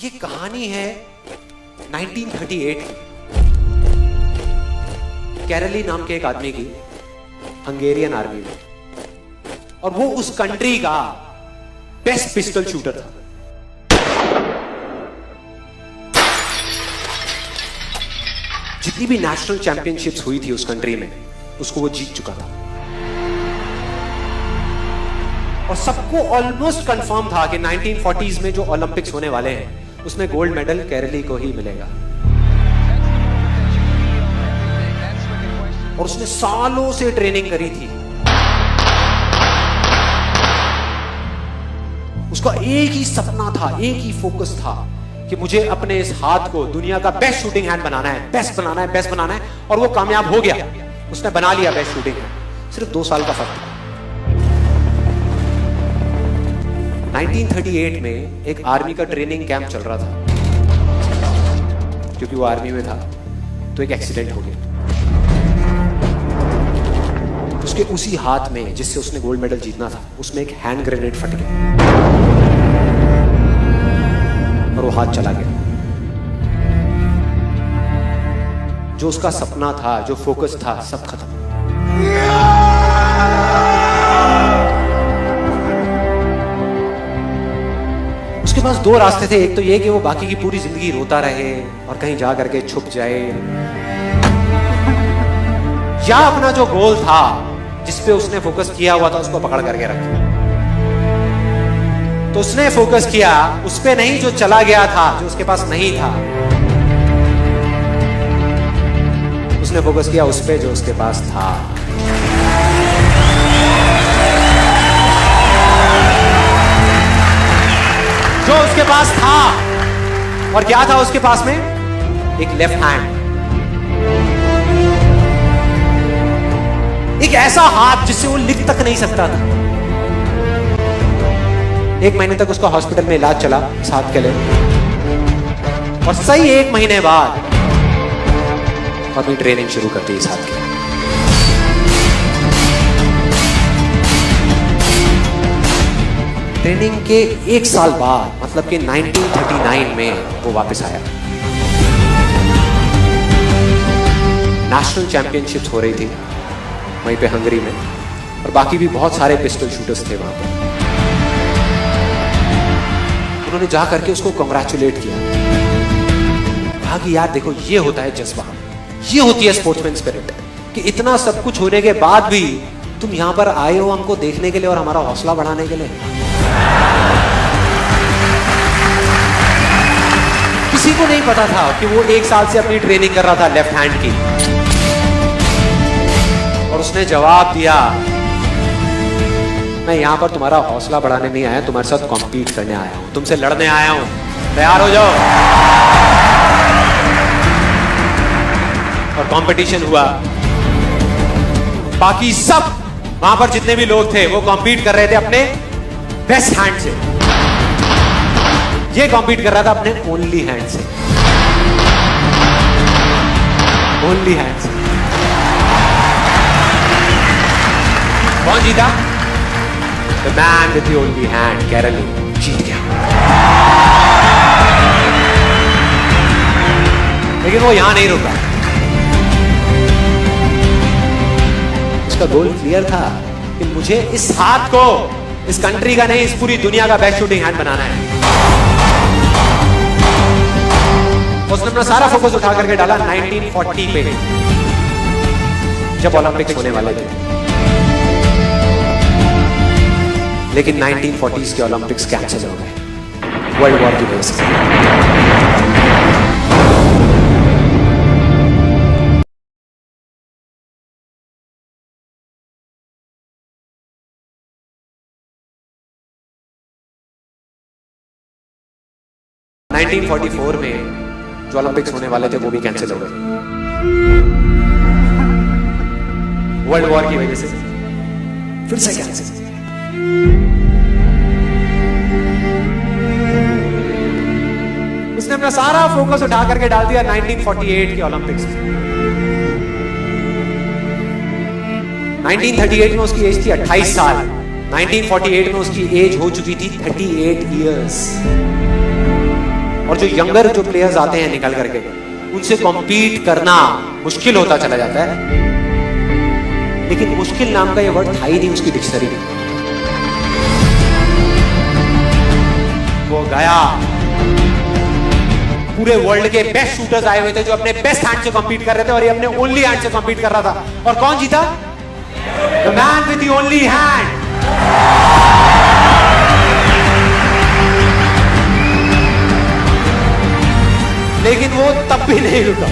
ये कहानी है 1938 की। कैरली नाम के एक आदमी की हंगेरियन आर्मी में, और वो उस कंट्री का बेस्ट पिस्टल शूटर था। जितनी भी नेशनल चैंपियनशिप्स हुई थी उस कंट्री में, उसको वो जीत चुका था। और सबको ऑलमोस्ट कंफर्म था कि 1940s में जो ओलंपिक्स होने वाले हैं उसमें गोल्ड मेडल कैरली को ही मिलेगा। और उसने सालों से ट्रेनिंग करी थी। उसका एक ही सपना था, एक ही फोकस था कि मुझे अपने इस हाथ को दुनिया का बेस्ट शूटिंग हैंड बनाना है, बेस्ट बनाना है, बेस्ट बनाना है। और वो कामयाब हो गया, उसने बना लिया बेस्ट शूटिंग हैंड। सिर्फ 2 साल का फर्क था। 1938 में एक आर्मी का ट्रेनिंग कैंप चल रहा था। क्योंकि वो आर्मी में था तो एक एक्सीडेंट हो गया। उसके उसी हाथ में जिससे उसने गोल्ड मेडल जीतना था, उसमें एक हैंड ग्रेनेड फट गया और वो हाथ चला गया। जो उसका सपना था, जो फोकस था, सब खत्म। उसके पास 2 रास्ते थे। एक तो ये कि वो बाकी की पूरी जिंदगी रोता रहे और कहीं जा करके छुप जाए, या अपना जो गोल था जिस पे उसने फोकस किया हुआ था उसको पकड़ करके रखे। तो उसने फोकस किया उस पे नहीं जो चला गया था, जो उसके पास नहीं था। उसने फोकस किया उस पे जो उसके पास था। जो उसके पास था। और क्या था उसके पास में? एक लेफ्ट हैंड, एक ऐसा हाथ जिससे वो लिख तक नहीं सकता था। 1 महीने तक उसका हॉस्पिटल में इलाज चला इस हाथ के लिए, और सही 1 महीने बाद अपनी ट्रेनिंग शुरू कर दी इस हाथ की। ट्रेनिंग के 1 साल बाद, मतलब कि 1939 में वो वापस आया। नेशनल चैंपियनशिप्स हो रही थी वहीं पे हंगरी में, और बाकी भी बहुत सारे पिस्टल शूटर्स थे वहां पर। उन्होंने जा करके उसको कांग्रेचुलेट किया। कहा कि यार देखो, ये होता है जज्बा, ये होती है स्पोर्ट्समैन स्पिरिट, कि इतना सब कुछ होने के बाद भी तुम यहां पर आए हो हमको देखने के लिए और हमारा हौसला बढ़ाने के लिए। किसी को नहीं पता था कि वो 1 साल से अपनी ट्रेनिंग कर रहा था लेफ्ट हैंड की। और उसने जवाब दिया, मैं यहां पर तुम्हारा हौसला बढ़ाने नहीं आया, तुम्हारे साथ कॉम्पीट करने आया हूं, तुमसे लड़ने आया हूं, तैयार हो जाओ। और कंपटीशन हुआ। बाकी सब वहां पर जितने भी लोग थे वो कॉम्पीट कर रहे थे अपने बेस्ट हैंड से। ये कॉम्पीट कर रहा था अपने ओनली हैंड से। ओनली हैंड से। कौन जीता? The man with the only hand, Kairali जीत गया। लेकिन वो यहां नहीं रुका। उसका गोल क्लियर था कि मुझे इस हाथ को इस कंट्री का नहीं, इस पूरी दुनिया का बेस्ट शूटिंग हैंड बनाना है। उसने अपना सारा फोकस उठा करके डाला 1940 पे, जब ओलंपिक्स होने वाले थे। लेकिन 1940s के ओलंपिक्स कैंसिल हो गए वर्ल्ड वॉर की वजह से। हाँ। 1944 में जो ओलंपिक्स होने वाले थे वो भी कैंसिल हो गए वर्ल्ड वॉर की वजह से। फिर से कैंसिल। उसने अपना सारा फोकस उठा करके डाल दिया 1948 के ओलंपिक्स में। 1938 में उसकी एज थी 28 साल। 1948 में उसकी एज हो चुकी थी 38 इयर्स। और जो यंगर जो प्लेयर्स आते हैं निकल करके, उनसे कॉम्पीट करना मुश्किल होता चला जाता है। लेकिन मुश्किल नाम का ये वर्ड था ही नहीं उसकी डिक्शनरी में। वो गया, पूरे वर्ल्ड के बेस्ट शूटर्स आए हुए थे जो अपने बेस्ट हैंड से कॉम्पीट कर रहे थे, और ये अपने ओनली हैंड से कॉम्पीट कर रहा था। और कौन जीता? The man with the only hand. लेकिन वो तब भी नहीं रुका।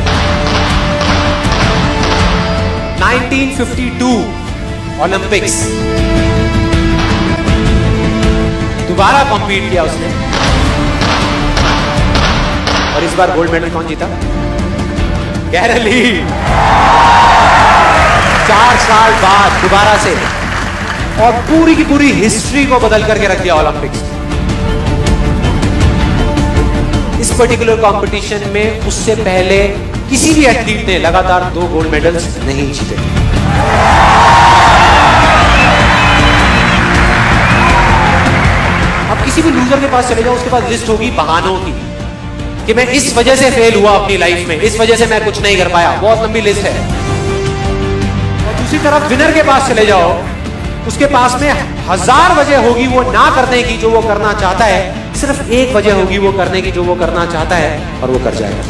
1952 ओलंपिक्स, दोबारा कॉम्पीट किया उसने, और इस बार गोल्ड मेडल कौन जीता? गैरल ली। 4 साल बाद दोबारा से, और पूरी की पूरी हिस्ट्री को बदल करके रख दिया ओलंपिक्स। इस पर्टिकुलर कंपटीशन में उससे पहले किसी भी एथलीट ने लगातार 2 गोल्ड मेडल्स नहीं जीते। अब किसी भी लूजर के पास चले जाओ, उसके पास लिस्ट होगी बहानों की कि मैं इस वजह से फेल हुआ अपनी लाइफ में, इस वजह से मैं कुछ नहीं कर पाया। बहुत लंबी लिस्ट है। और दूसरी तरफ विनर के पास चले जाओ, उसके पास में 1000 वजह होगी वो ना करने की जो वो करना चाहता है, सिर्फ एक वजह होगी वो करने की जो वो करना चाहता है, और वो कर जाएगा।